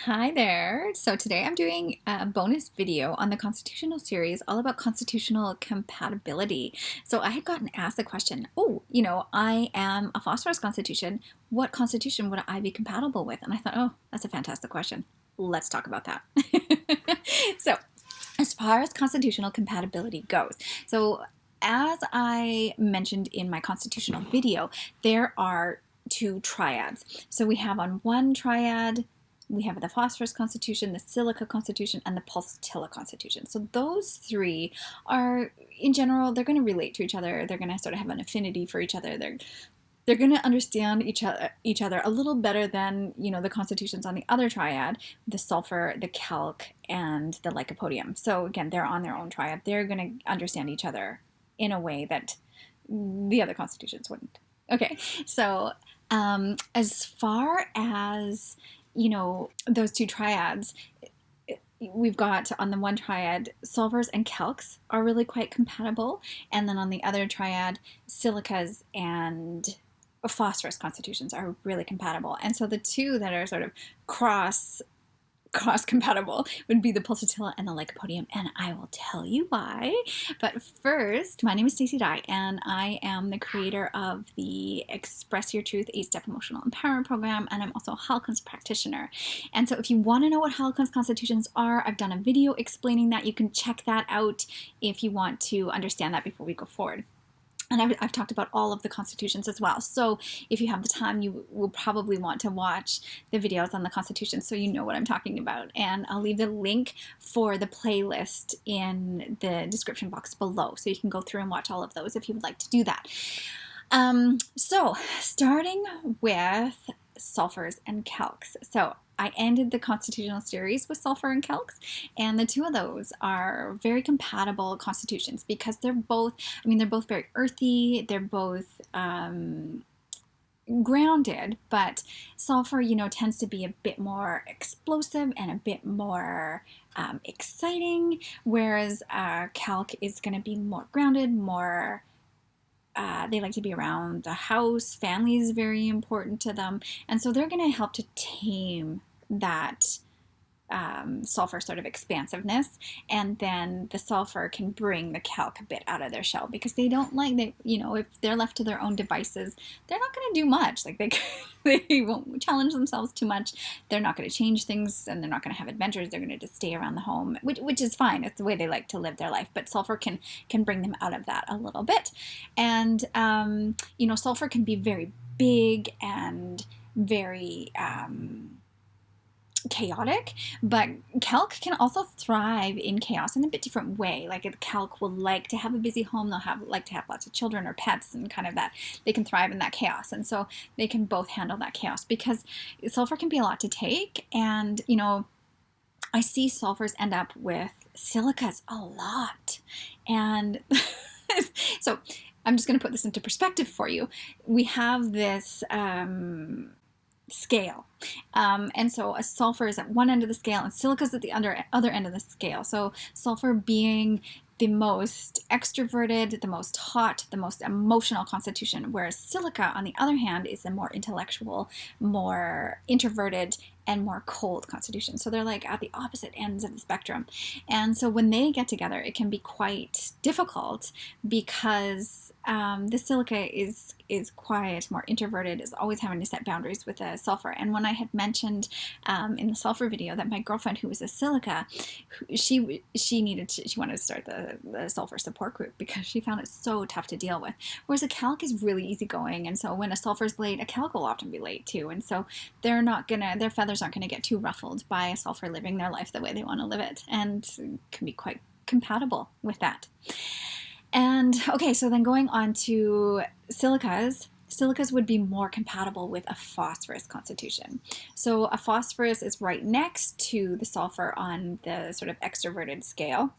Hi there. So today I'm doing a bonus video on the constitutional series all about constitutional compatibility. So I had gotten asked the question, I am a phosphorus constitution. What constitution would I be compatible with? And I thought, oh, that's a fantastic question. Let's talk about that. So as far as constitutional compatibility goes, so as I mentioned in my constitutional video, there are two triads. So we have on one triad, we have the phosphorus constitution, the silica constitution, and the pulsatilla constitution. So those three are, in general, they're going to relate to each other. They're going to sort of have an affinity for each other. They're going to understand each other a little better than, the constitutions on the other triad, the sulfur, the calc, and the lycopodium. So again, they're on their own triad. They're going to understand each other in a way that the other constitutions wouldn't. Okay, so as far as those two triads, we've got on the one triad, sulfurs and calcs are really quite compatible. And then on the other triad, silicas and phosphorus constitutions are really compatible. And so the two that are sort of cross compatible would be the pulsatilla and the lycopodium, and I will tell you why. But first, my name is Stacey and I am the creator of the Express Your Truth 8-Step Emotional Empowerment Program, and I'm also a Heilkunst practitioner. And so if you want to know what Heilkunst constitutions are, I've done a video explaining that. You can check that out if you want to understand that before we go forward. And I've talked about all of the constitutions as well. So if you have the time, you will probably want to watch the videos on the constitution so you know what I'm talking about. And I'll leave the link for the playlist in the description box below. So you can go through and watch all of those if you would like to do that. So starting with sulfurs and calcs. So I ended the constitutional series with sulfur and calcs, and the two of those are very compatible constitutions because they're both very earthy, they're both grounded, but sulfur, tends to be a bit more explosive and a bit more exciting, whereas calc is going to be more grounded, more they like to be around the house. Family is very important to them. And so they're going to help to tame that sulfur sort of expansiveness, and then the sulfur can bring the calc a bit out of their shell because they don't if they're left to their own devices, they're not going to do much. Like they won't challenge themselves too much. They're not going to change things, and they're not going to have adventures. They're going to just stay around the home, which is fine. It's the way they like to live their life. But sulfur can bring them out of that a little bit, and sulfur can be very big and very chaotic, but calc can also thrive in chaos in a bit different way. Like a calc will like to have a busy home, they'll like to have lots of children or pets, and kind of that they can thrive in that chaos, and so they can both handle that chaos because sulfur can be a lot to take. And I see sulfurs end up with silicas a lot, and so I'm just going to put this into perspective for you. We have this scale. And so a sulfur is at one end of the scale and silica is at the other end of the scale. So sulfur being the most extroverted, the most hot, the most emotional constitution, whereas silica, on the other hand, is the more intellectual, more introverted, and more cold constitution. So they're like at the opposite ends of the spectrum. And so when they get together, it can be quite difficult because the silica is quiet, more introverted, is always having to set boundaries with the sulfur. And when I had mentioned in the sulfur video that my girlfriend, who was a silica, she wanted to start the sulfur support group because she found it so tough to deal with. Whereas a calc is really easygoing, and so when a sulfur's late, a calc will often be late too. And so their feathers aren't going to get too ruffled by a sulfur living their life the way they want to live it, and can be quite compatible with that. And okay, so then going on to silicas. Silicas would be more compatible with a phosphorus constitution. So a phosphorus is right next to the sulfur on the sort of extroverted scale.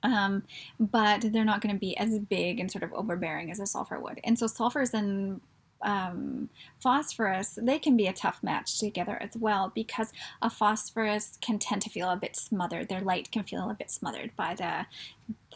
But they're not going to be as big and sort of overbearing as a sulfur would. And so sulfurs and phosphorus, they can be a tough match together as well because a phosphorus can tend to feel a bit smothered. Their light can feel a bit smothered by the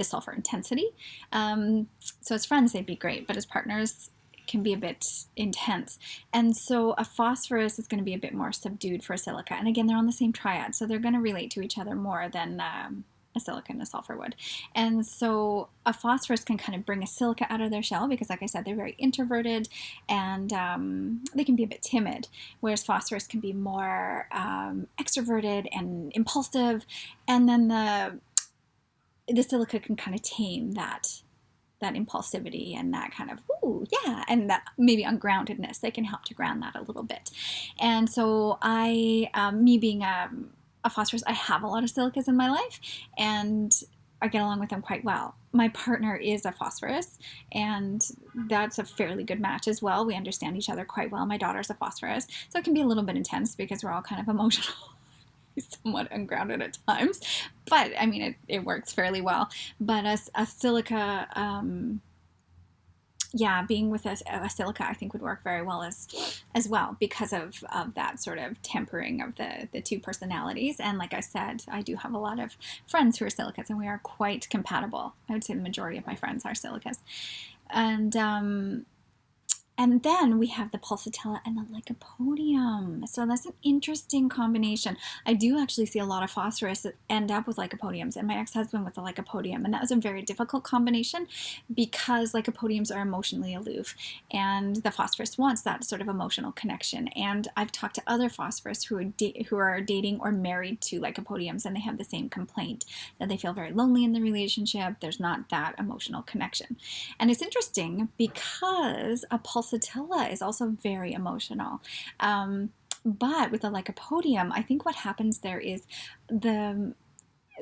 sulfur intensity. So as friends, they'd be great, but as partners, can be a bit intense. And so a phosphorus is going to be a bit more subdued for a silica. And again, they're on the same triad, so they're going to relate to each other more than a silica and a sulfur would. And so a phosphorus can kind of bring a silica out of their shell because, like I said, they're very introverted and they can be a bit timid, whereas phosphorus can be more extroverted and impulsive. And then the silica can kind of tame that impulsivity and that kind of, ooh, yeah, and that maybe ungroundedness. They can help to ground that a little bit. And so me being a phosphorus, I have a lot of silicas in my life, and I get along with them quite well. My partner is a phosphorus, and that's a fairly good match as well. We understand each other quite well. My daughter's a phosphorus, so it can be a little bit intense because we're all kind of emotional, somewhat ungrounded at times, but I mean, it works fairly well. But a silica, being with a silica, I think would work very well as well because of that sort of tempering of the two personalities. And like I said, I do have a lot of friends who are silicas, and we are quite compatible. I would say the majority of my friends are silicas. And then we have the pulsatilla and the lycopodium. So that's an interesting combination. I do actually see a lot of phosphorus end up with lycopodiums, and my ex-husband with the lycopodium. And that was a very difficult combination because lycopodiums are emotionally aloof, and the phosphorus wants that sort of emotional connection. And I've talked to other phosphorus who are dating or married to lycopodiums, and they have the same complaint, that they feel very lonely in the relationship. There's not that emotional connection. And it's interesting because a pulsatilla is also very emotional. But with the lycopodium, I think what happens there is the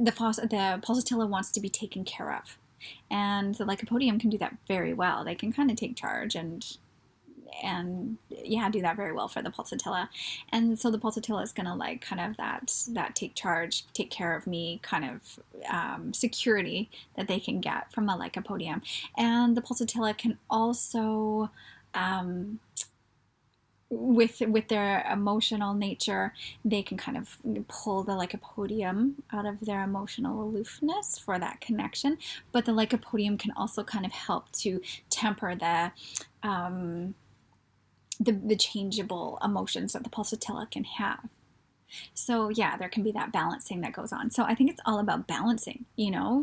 pulsatilla wants to be taken care of. And the lycopodium can do that very well. They can kind of take charge and do that very well for the pulsatilla. And so the pulsatilla is going to like kind of that take charge, take care of me kind of security that they can get from a lycopodium. And the pulsatilla can also with their emotional nature, they can kind of pull the lycopodium out of their emotional aloofness for that connection. But the lycopodium can also kind of help to temper the changeable emotions that the pulsatilla can have. So yeah, there can be that balancing that goes on. So I think it's all about balancing,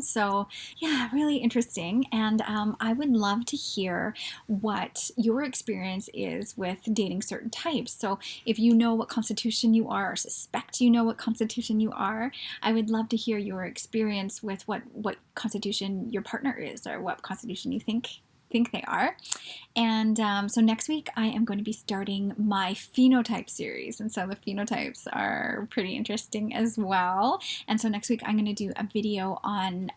so yeah, really interesting. And I would love to hear what your experience is with dating certain types. So if you know what constitution you are, or suspect you know what constitution you are, I would love to hear your experience with what constitution your partner is, or what constitution you think they are. And so next week I am going to be starting my phenotype series, and so the phenotypes are pretty interesting as well. And so next week I'm going to do a video on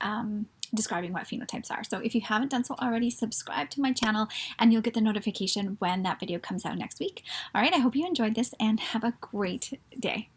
describing what phenotypes are. So if you haven't done so already, subscribe to my channel and you'll get the notification when that video comes out next week. All right, I hope you enjoyed this and have a great day.